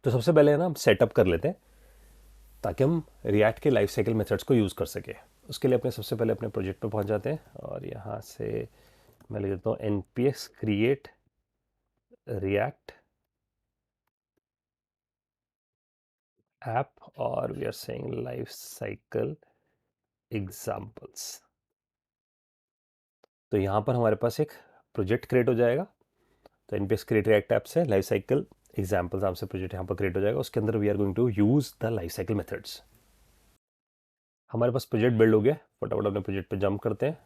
तो सबसे पहले है ना हम सेटअप कर लेते हैं ताकि हम रिएक्ट के लाइफ साइकिल मेथड्स को यूज़ कर सके। उसके लिए अपने सबसे पहले अपने प्रोजेक्ट पे पहुंच जाते हैं और यहाँ से मैं लिख देता हूँ npx क्रिएट रिएक्ट ऐप और we are seeing life cycle examples. तो यहाँ पर हमारे पास एक प्रोजेक्ट क्रिएट हो जाएगा। तो npx क्रिएट रिएक्ट ऐप से लाइफ साइकिल एग्जाम्पल्स नाम से प्रोजेक्ट यहाँ पर क्रिएट हो जाएगा। उसके अंदर we are going to use the life cycle methods. हमारे पास प्रोजेक्ट बिल्ड हो गया। फटाफट अपने प्रोजेक्ट पे जंप करते हैं।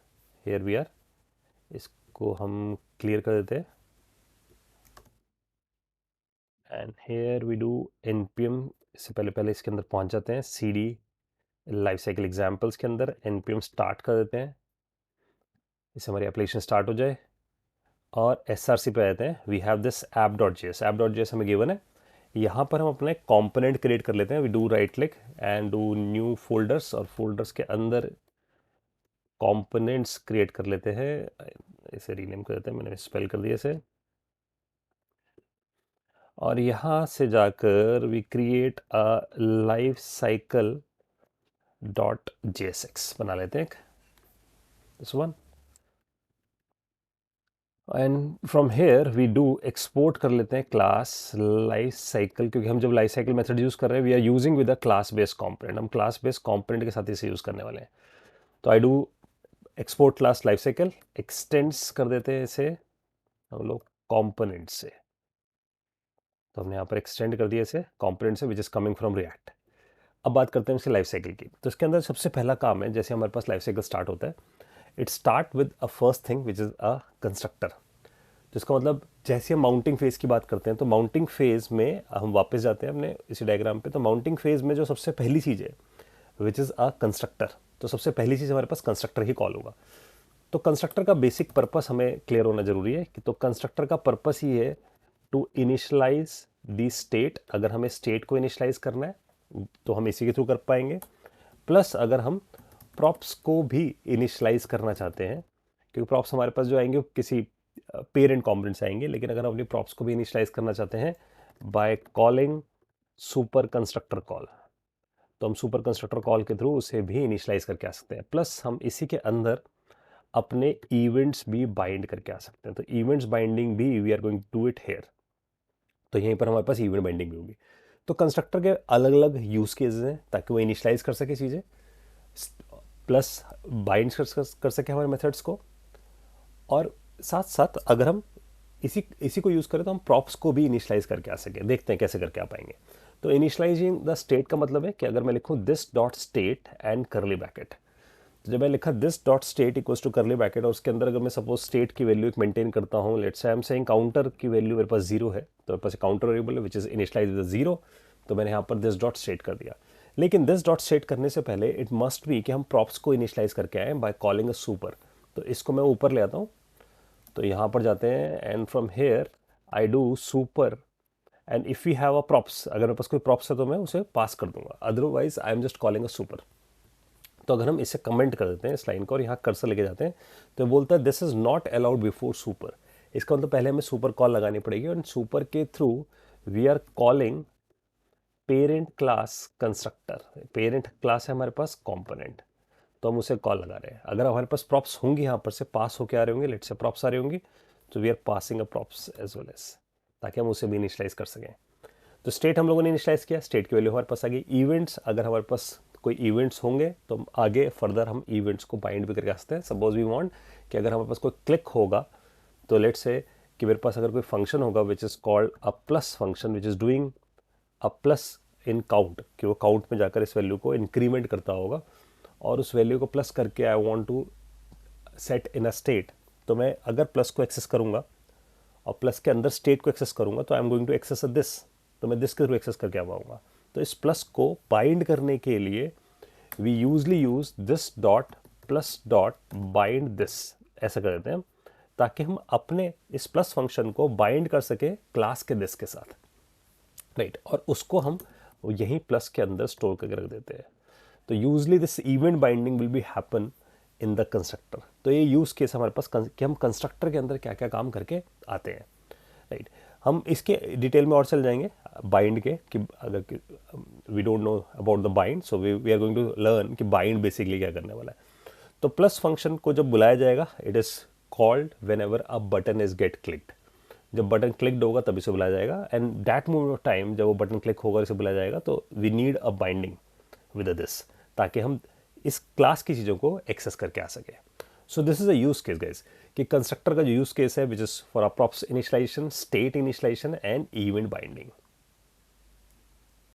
हेयर वी आर, इसको हम क्लियर कर देते हैं and here we do npm। इससे पहले पहले इसके अंदर पहुंच जाते हैं cd लाइफ साइकिल एग्जाम्पल्स के अंदर npm स्टार्ट कर देते हैं। इससे हमारी एप्लीकेशन स्टार्ट हो जाए और src पे आते हैं। वी हैव दिस ऐप.js हमें गिवन है। यहाँ पर हम अपने कंपोनेंट क्रिएट कर लेते हैं। We do right click and do new folders और फोल्डर्स के अंदर कंपोनेंट्स क्रिएट कर लेते हैं। इसे रीनेम कर देते हैं, मैंने स्पेल कर दिया इसे। और यहाँ से जाकर we create a life cycle dot JSX बना लेते हैं this one and from here we do export कर लेते हैं क्लास लाइफ साइकिल, क्योंकि हम जब लाइफ साइकिल मेथड यूज़ कर रहे हैं we are using with a class based component. हम क्लास बेस्ड कॉम्पोनेंट के साथ इसे यूज़ करने वाले हैं। तो I do export class life cycle, extends कर देते हैं इसे हम लोग कॉम्पोनेंट से। तो हमने यहाँ पर एक्सटेंड कर दिया इसे कॉम्पोनेंट से which is coming from react. अब बात करते हैं इसके लाइफ साइकिल की। तो इसके अंदर सबसे पहला काम है, जैसे हमारे पास लाइफ साइकिल स्टार्ट होता है, it start with a first thing which is a constructor. तो इसका मतलब जैसे हम माउंटिंग फेज की बात करते हैं तो माउंटिंग फेज में हम वापस जाते हैं अपने इसी डायग्राम पे। तो माउंटिंग फेज में जो सबसे पहली चीज़ है विच इज़ अ कंस्ट्रक्टर। तो सबसे पहली चीज़ हमारे पास कंस्ट्रक्टर ही कॉल होगा। तो कंस्ट्रक्टर का बेसिक पर्पस हमें क्लियर होना जरूरी है कि तो कंस्ट्रक्टर का पर्पस ही है टू इनिशलाइज दी स्टेट। अगर हमें स्टेट को इनिशलाइज करना है तो हम इसी के थ्रू कर पाएंगे। प्लस अगर हम प्रॉप्स को भी इनिशलाइज करना चाहते हैं, क्योंकि प्रॉप्स हमारे पास जो आएंगे वो किसी पेरेंट कॉम्पोनेंट से आएंगे, लेकिन अगर हम अपनी प्रॉप्स को भी इनिशलाइज करना चाहते हैं by calling super constructor call, तो हम सुपर कंस्ट्रक्टर कॉल के थ्रू उसे भी इनिशलाइज करके आ सकते हैं। प्लस हम इसी के अंदर अपने इवेंट्स भी बाइंड करके आ सकते हैं। तो इवेंट्स बाइंडिंग भी we are going to do it here. तो यहीं पर हमारे पास इवेंट बाइंडिंग भी होगी। तो कंस्ट्रक्टर के अलग अलग यूज केसेस हैं ताकि वो इनिशलाइज कर सके चीज़ें, प्लस बाइंड कर सके हमारे मेथड्स को। और साथ साथ अगर हम इसी इसी को यूज़ करें तो हम प्रॉप्स को भी इनिशलाइज करके आ सके। देखते हैं कैसे करके आ पाएंगे। तो इनिशलाइजिंग द स्टेट का मतलब है कि अगर मैं लिखूँ this dot state and curly bracket, तो जब मैं लिखा this dot state equals to curly bracket और उसके अंदर अगर मैं सपोज स्टेट की वैल्यू एक मेंटेन करता हूँ, let's say I am saying counter की वैल्यू मेरे पास जीरो है, तो मेरे पास काउंटर वेरिएबल है which is initialize with zero. तो मैंने यहाँ पर दिस डॉट स्टेट कर दिया। लेकिन दिस डॉट स्टेट करने से पहले इट मस्ट बी कि हम प्रॉप्स को इनिशियलाइज करके आए बाय कॉलिंग अ सुपर। तो इसको मैं ऊपर ले आता हूँ। तो यहाँ पर जाते हैं and from here I do super and if you have a props, अगर मेरे पास कोई प्रॉप्स है तो मैं उसे पास कर दूंगा, otherwise I am just calling a super. तो अगर हम इसे कमेंट कर देते हैं इस लाइन को और यहाँ कर्सर लेके जाते हैं तो बोलता है this is not allowed before super. इसका मतलब पहले हमें सुपर कॉल लगानी पड़ेगी और सुपर के through we are calling parent class constructor. Parent class है हमारे पास कंपोनेंट, तो हम उसे कॉल लगा रहे हैं। अगर हमारे पास प्रॉप्स होंगी यहाँ पर से पास होके आ रहे होंगे, लेट से प्रॉप्स आ रहे होंगी, तो we are passing a props as well as, ताकि हम उसे भी इनिशलाइज कर सकें। तो स्टेट हम लोगों ने इनिशलाइज किया, स्टेट की वैल्यू हमारे पास आ गई। इवेंट्स, अगर हमारे पास कोई इवेंट्स होंगे तो हम आगे फर्दर हम इवेंट्स को बाइंड भी करके आ सकते हैं। सपोज वी वांट कि अगर हमारे पास कोई क्लिक होगा तो लेट्स से कि मेरे पास अगर कोई फंक्शन होगा which is called a plus function which is doing a plus in count, कि वो काउंट में जाकर इस वैल्यू को इंक्रीमेंट करता होगा और उस वैल्यू को प्लस करके I want to set in a state. तो मैं अगर प्लस को एक्सेस करूंगा और प्लस के अंदर स्टेट को एक्सेस करूंगा तो I am going to access this, तो मैं दिस के थ्रू एक्सेस करके आ पाऊंगा। तो इस प्लस को बाइंड करने के लिए we usually use this dot plus dot bind this, ऐसा कर देते हैं हम, ताकि हम अपने इस प्लस फंक्शन को बाइंड कर सके क्लास के दिस के साथ, राइट। और उसको हम यहीं प्लस के अंदर स्टोर करके रख देते हैं। तो usually this event binding will be happen in the constructor. तो ये यूज केस हमारे पास कि हम कंस्ट्रक्टर के अंदर क्या क्या काम करके आते हैं, राइट। हम इसके डिटेल में और चल जाएंगे बाइंड के, कि अगर we don't know about the bind, so we are going to learn कि बाइंड बेसिकली क्या करने वाला है। तो प्लस फंक्शन को जब बुलाया जाएगा, it is called whenever a button is get clicked. जब बटन क्लिक्ड होगा तभी से बुलाया जाएगा, and that moment of time जब वो बटन क्लिक होगा इसे बुलाया जाएगा, तो we need a binding with this, ताकि हम इस क्लास की चीज़ों को एक्सेस करके आ सके। So this is a use case guys, कि कंस्ट्रक्टर का जो यूज केस है which is for a props initialization, state initialization and event binding.